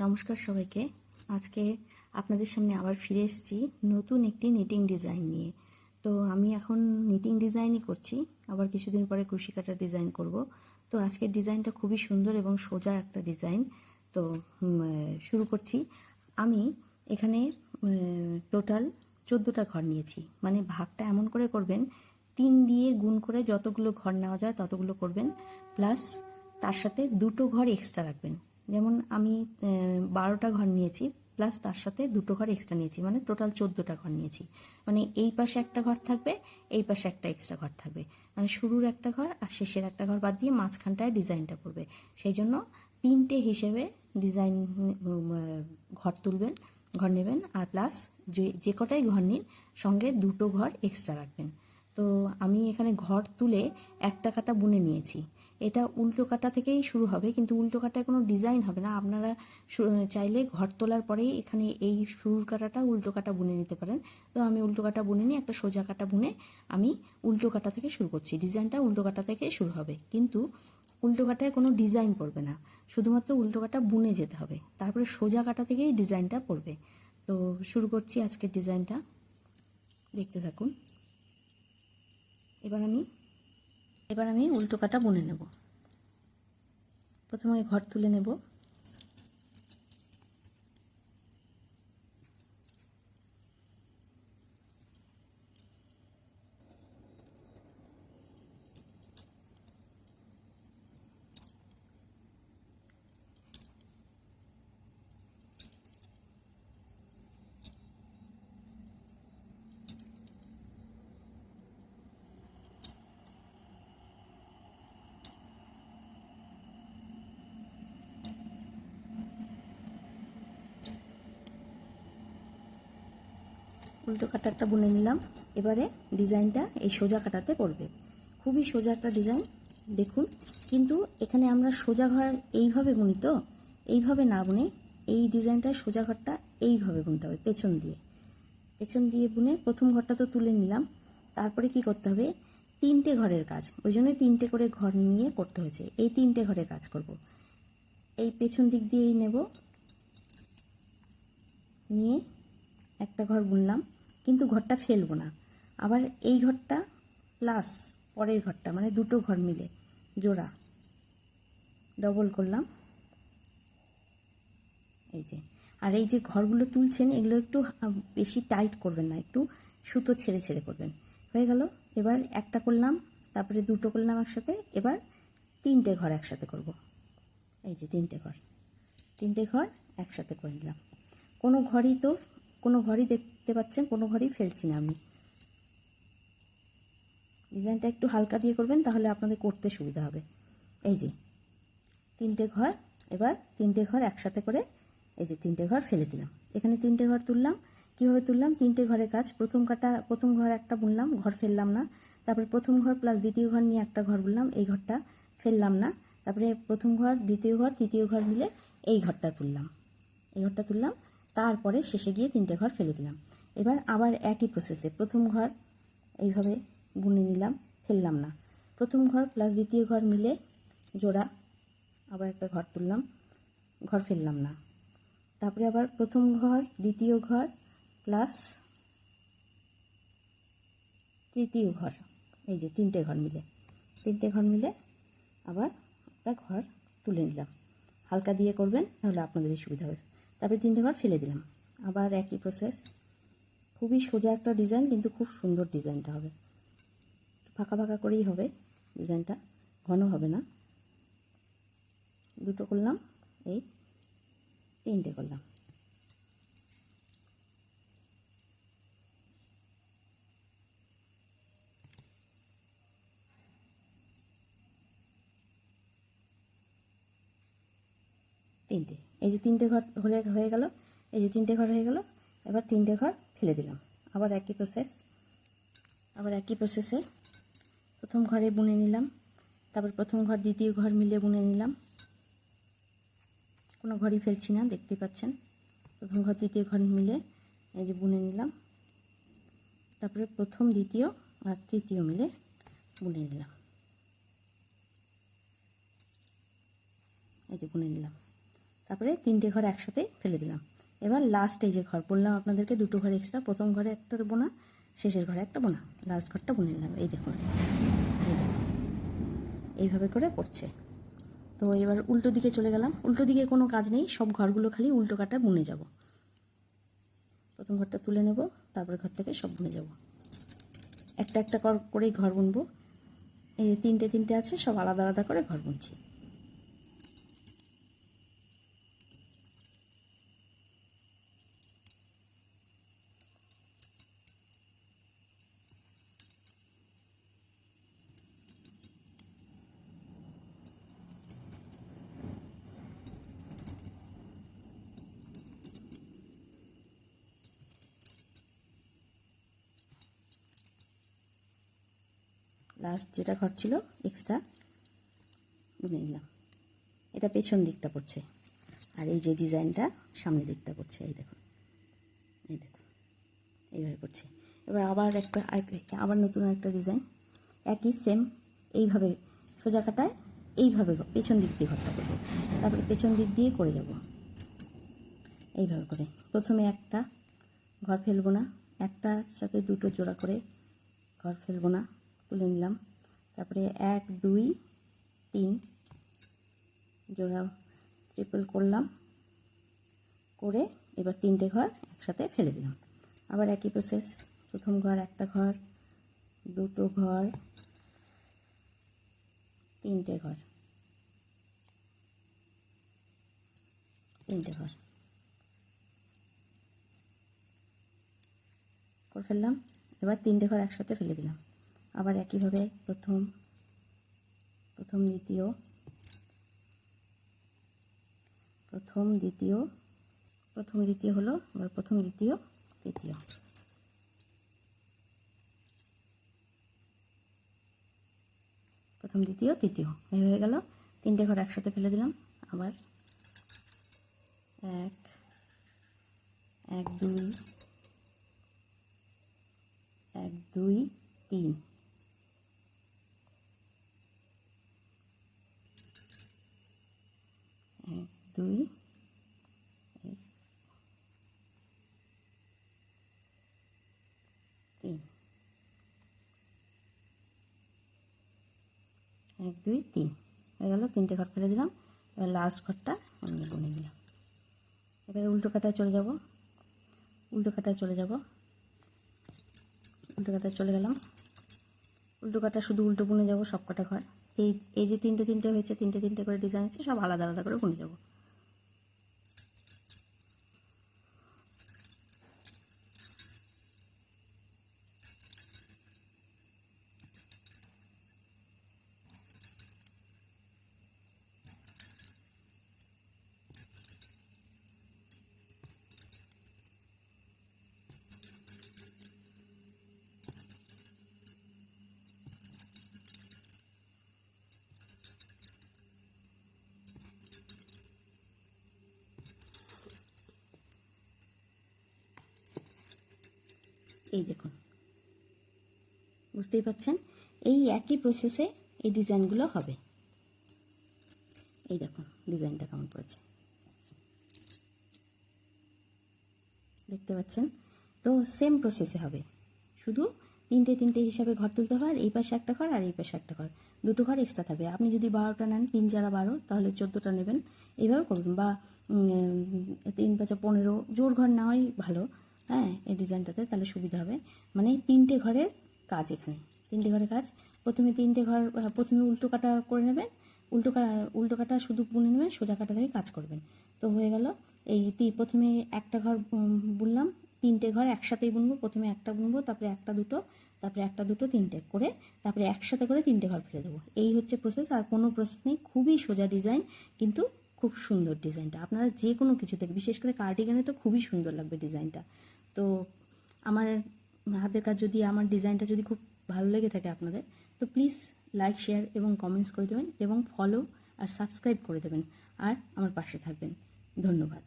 নমস্কার সবাইকে। আজকে আপনাদের সামনে আবার ফিরে এসেছি নতুন একটি নিটিং ডিজাইন নিয়ে। তো আমি এখন নিটিং ডিজাইনই করছি, আবার কিছুদিন পরে কুশি কাটা ডিজাইন করব। তো আজকের ডিজাইনটা খুবই সুন্দর এবং সোজা একটা ডিজাইন। তো শুরু করছি। আমি এখানে টোটাল 14টা ঘর নিয়েছি, মানে ভাগটা এমন করে করবেন 3 দিয়ে গুণ করে যতগুলো ঘর নেওয়া যায় ততগুলো করবেন, প্লাস তার সাথে 2টো ঘর এক্সট্রা রাখবেন। যেমন আমি 12টা ঘর নিয়েছি, প্লাস তার সাথে 2টো ঘর এক্সট্রা নিয়েছি, মানে টোটাল 14টা ঘর নিয়েছি। মানে এই পাশে একটা ঘর থাকবে, এই পাশে একটা এক্সট্রা ঘর থাকবে, মানে শুরুর একটা ঘর আর শেষের একটা ঘর বাদ দিয়ে মাঝখানটায় ডিজাইনটা পড়বে। সেই জন্য 3টে হিসেবে ডিজাইন ঘর নেবেন, আর প্লাস যে কটাই ঘর নিন সঙ্গে 2টো ঘর এক্সট্রা রাখবেন। তো আমি এখানে ঘর তুলে একটা কাটা বুনে নিয়েছি। এটা উল্টো কাটা থেকেই শুরু হবে, কিন্তু উল্টো কাটায় কোনো ডিজাইন হবে না। আপনারা চাইলে ঘর তোলার পরেই এখানে এই শুরুর কাটাটা উল্টো কাটা বুনে নিতে পারেন। তো আমি উল্টো কাটা বুনে নিয়ে একটা সোজা কাটা বুনে আমি উল্টো কাটা থেকে শুরু করছি। ডিজাইনটা উল্টো কাটা থেকে শুরু হবে, কিন্তু উল্টো কাটায় কোনো ডিজাইন পড়বে না, শুধুমাত্র উল্টো কাটা বুনে যেতে হবে, তারপরে সোজা কাটা থেকেই ডিজাইনটা পড়বে। তো শুরু করছি আজকের ডিজাইনটা, দেখতে থাকুন। এবার আমি উল্টো কাটা বুনে নেব। প্রথমে ঘর তুলে নেব। উল্টো কাটারটা বুনে নিলাম। এবারে ডিজাইনটা এই সোজা কাটাতে পড়বে। খুবই সোজা একটা ডিজাইন, দেখুন। কিন্তু এখানে আমরা সোজা ঘর এইভাবে বুনি, তো এইভাবে না বুনে এই ডিজাইনটা সোজা ঘরটা এইভাবে বুনতে হবে, পেছন দিয়ে বুনে প্রথম ঘরটা তো তুলে নিলাম। তারপরে কি করতে হবে, 3টে ঘরের কাজ, ওই জন্যই 3টে করে ঘর নিয়ে করতে হয়েছে। এই 3টে ঘরের কাজ করব। এই পেছন দিক দিয়েই নেব, নিয়ে একটা ঘর বুনলাম, কিন্তু ঘরটা ফেলবো না। আবার এই ঘরটা প্লাস পরের ঘরটা, মানে 2টো ঘর মিলে জোড়া ডবল করলাম, এই যে। আর এই যে ঘরগুলো তুলছেন এগুলো একটু বেশি টাইট করবেন না, একটু সুতো ছেড়ে ছেড়ে করবেন। হয়ে গেল। এবার একটা করলাম, তারপরে 2টো করলাম একসাথে। এবার 3টে ঘর একসাথে করব। এই যে 3টে ঘর একসাথে করে নিলাম। কোনো ঘরই দেখতে পাচ্ছেন, কোনো ঘরই ফেলছি না আমি। ডিজাইনটা একটু হালকা দিয়ে করবেন, তাহলে আপনাদের করতে সুবিধা হবে। এই যে 3টে ঘর, এবার 3টে ঘর একসাথে করে এই যে 3টে ঘর ফেলে দিলাম। এখানে 3টে ঘর তুললাম। কিভাবে তুললাম, 3টে ঘরের কাজ। প্রথম ঘর একটা বুনলাম, ঘর ফেললাম না। তারপরে প্রথম ঘর প্লাস দ্বিতীয় ঘর নিয়ে একটা ঘর বুনলাম, এই ঘরটা ফেললাম না। তারপরে প্রথম ঘর, দ্বিতীয় ঘর, তৃতীয় ঘর মিলে এই ঘরটা তুললাম। তারপরে শেষে গিয়ে 3টে ঘর ফেলে দিলাম। এবার আবার একই প্রসেসে প্রথম ঘর এইভাবে বুনে নিলাম, ফেললাম না। প্রথম ঘর প্লাস দ্বিতীয় ঘর মিলে জোড়া, আবার একটা ঘর তুললাম, ঘর ফেললাম না। তারপরে আবার প্রথম ঘর, দ্বিতীয় ঘর প্লাস তৃতীয় ঘর, এই যে 3টে ঘর মিলে আবার একটা ঘর তুলে নিলাম। হালকা দিয়ে করবেন, তাহলে আপনাদেরই সুবিধা হবে। তারপরে 3টে ঘর ফেলে দিলাম। আবার একই প্রসেস। খুবই সোজা একটা ডিজাইন, কিন্তু খুব সুন্দর ডিজাইনটা হবে। ফাঁকা ফাঁকা করেই হবে ডিজাইনটা, ঘন হবে না। 2টো করলাম, এই 3টে করলাম। তিনটে, এই যে 3টে ঘর হয়ে গেল। এই যে 3টে ঘর হয়ে গেল। এবার 3টে ঘর ফেলে দিলাম। আবার একই প্রসেসে প্রথম ঘরে বুনে নিলাম, তারপর প্রথম ঘর দ্বিতীয় ঘর মিলে বুনে নিলাম। কোনো ঘরই ফেলছি না, দেখতে পাচ্ছেন। প্রথম ঘর দ্বিতীয় ঘর মিলে এই যে বুনে নিলাম। তারপরে প্রথম, দ্বিতীয় আর তৃতীয় মিলে বুনে নিলাম, এই যে বুনে নিলাম। তারপরে 3টে ঘর একসাথে ফেলে দিলাম। এবার লাস্ট এই যে ঘর বললাম আপনাদেরকে 2টো ঘর এক্সট্রা, প্রথম ঘরে একটা বোনা, শেষের ঘরে একটা বোনা, লাস্ট ঘরটা বুনে নিলাম। এই দেখুন, এই দেখুন, এইভাবে করে পড়ছে। তো এবার উল্টো দিকে চলে গেলাম। উল্টো দিকে কোনো কাজ নেই, সব ঘরগুলো খালি উল্টো কাটা বুনে যাব। প্রথম ঘরটা তুলে নেব, তারপরে ঘর থেকে সব বুনে যাব। একটা একটা করেই ঘর বুনবো। এই 3টে আছে, সব আলাদা আলাদা করে ঘর বুনছি। লাস্ট যেটা ঘর ছিল এক্সট্রা বুনে নিলাম। এটা পেছন দিকটা পড়ছে, আর এই যে ডিজাইনটা সামনের দিকটা পড়ছে। এই দেখুন, এই দেখুন, এইভাবে পড়ছে। এবার আবার নতুন একটা ডিজাইন, একই সেম এইভাবে সোজা কাটায় এইভাবে পেছন দিক দিয়ে ঘরটা করবো। তারপরে পেছন দিক দিয়ে করে যাব এইভাবে করে। প্রথমে একটা ঘর ফেলবো না, একটার সাথে 2টো জোড়া করে ঘর ফেলবো না, তুলে নিলাম। তারপরে 1 2 3 জোড়া ট্রিপল করলাম, করে এবার 3টে ঘর একসাথে ফেলে দিলাম। আবার একই প্রসেস, প্রথম ঘর একটা ঘর, 2টো ঘর, 3টে ঘর, 3টে ঘর করে ফেললাম। এবার 3টে ঘর একসাথে ফেলে দিলাম। আবার একইভাবে প্রথম দ্বিতীয়, প্রথম দ্বিতীয় হলো, আবার প্রথম দ্বিতীয় তৃতীয়, প্রথম দ্বিতীয় তৃতীয়, এই হয়ে গেল। 3টে ঘর একসাথে ফেলে দিলাম। আবার 1 1 2 1 2 3, 1 2 3, 1 2 3 হয়ে গেল। 3টে ঘর ফেলে দিলাম। এবার লাস্ট ঘরটা আমি বুনে দিলাম। এবার উল্টো কাটায় চলে যাব, উল্টো কাটায় চলে গেলাম। উল্টো কাটা শুধু উল্টো বুনে যাব সব কটা ঘর। এই যে 3টে হয়েছে, 3টে করে ডিজাইন আছে, সব আলাদা আলাদা করে বুনে যাব। এই দেখুন, বুঝতেই পাচ্ছেন, এই একই প্রসেসে এই ডিজাইনগুলো হবে। এই দেখুন ডিজাইনটা কেমন পড়েছে, দেখতে পাচ্ছেন? তো সেম প্রসেসে হবে, শুধু 3টে হিসাবে ঘর তুলতে হয়। এই পাশে একটা ঘর আর এই পাশে একটা ঘর, 2টো ঘর এক্সট্রা থাকবে। আপনি যদি 12টা নেন, 3 4 12, তাহলে 14টা নেবেন, এইভাবে করবেন। বা 3 5 15 জোর ঘর নেওয়াই ভালো, হ্যাঁ, এই ডিজাইনটাতে তাহলে সুবিধা হবে। মানে 3টে ঘরের কাজ, এখানে 3টে ঘরের কাজ। প্রথমে 3টে ঘর, প্রথমে উল্টো কাটা করে নেবেন, উল্টো কাটা শুধু বুনে নেবেন, সোজা কাটা থেকে কাজ করবেন। তো হয়ে গেল। এই প্রথমে একটা ঘর বুনলাম, 3টে ঘর একসাথেই বুনবো। প্রথমে একটা বুনবো, তারপরে একটা দুটো, তারপরে একটা দুটো 3টে করে, তারপরে একসাথে করে 3টে ঘর ফেলে দেবো। এই হচ্ছে প্রসেস, আর কোনো প্রসেস নেই। খুবই সোজা ডিজাইন, কিন্তু খুব সুন্দর ডিজাইনটা। আপনারা যে কোনো কিছু থেকে, বিশেষ করে কার্ডিগানে তো খুবই সুন্দর লাগবে ডিজাইনটা। তো আমার হাতের কাজ যদি, আমার ডিজাইনটা যদি খুব ভালো লেগে থাকে আপনাদের, তো প্লিজ লাইক, শেয়ার এবং কমেন্টস করে দেবেন, এবং ফলো আর সাবস্ক্রাইব করে দেবেন, আর আমার পাশে থাকবেন। ধন্যবাদ।